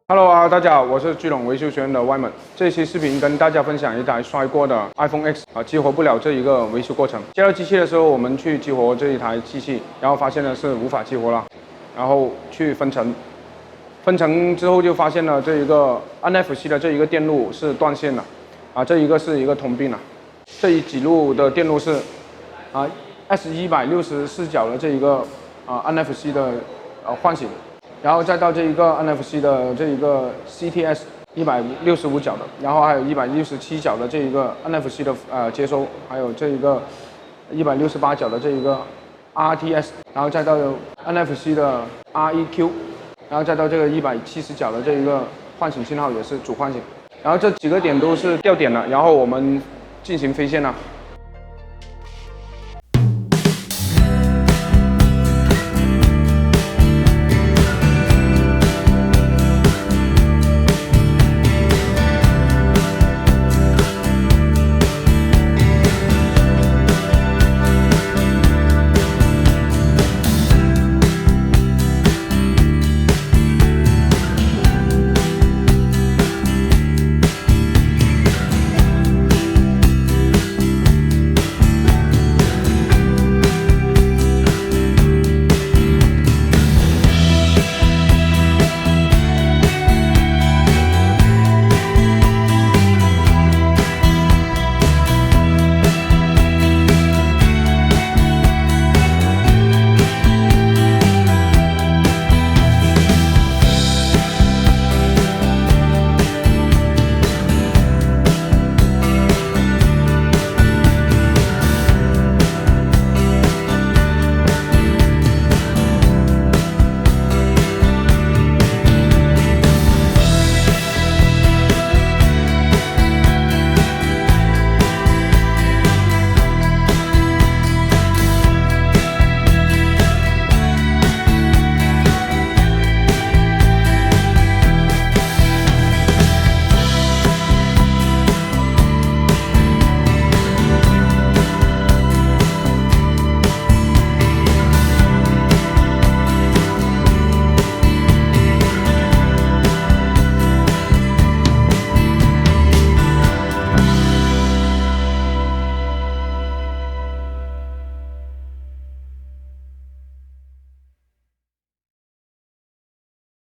Hello 啊，大家好，我是G-LON维修学院的 Y 们。这期视频跟大家分享一台摔过的 iPhone X 激活不了这一个维修过程。接到机器的时候，我们去激活这一台机器，然后发现呢是无法激活了，然后去分层，分层之后就发现了这一个 NFC 的这一个电路是断线了，这一个是一个通病了。这一几路的电路是S164角的这一个NFC 的唤醒。 然后再到这一个 NFC 的这一个 CTS 165角的，然后还有167角的这一个 NFC 的接收，还有这一个168角的这一个 RTS， 然后再到 NFC 的 REQ， 然后再到这个170角的这一个唤醒信号也是主唤醒，然后这几个点都是掉点了，然后我们进行飞线了。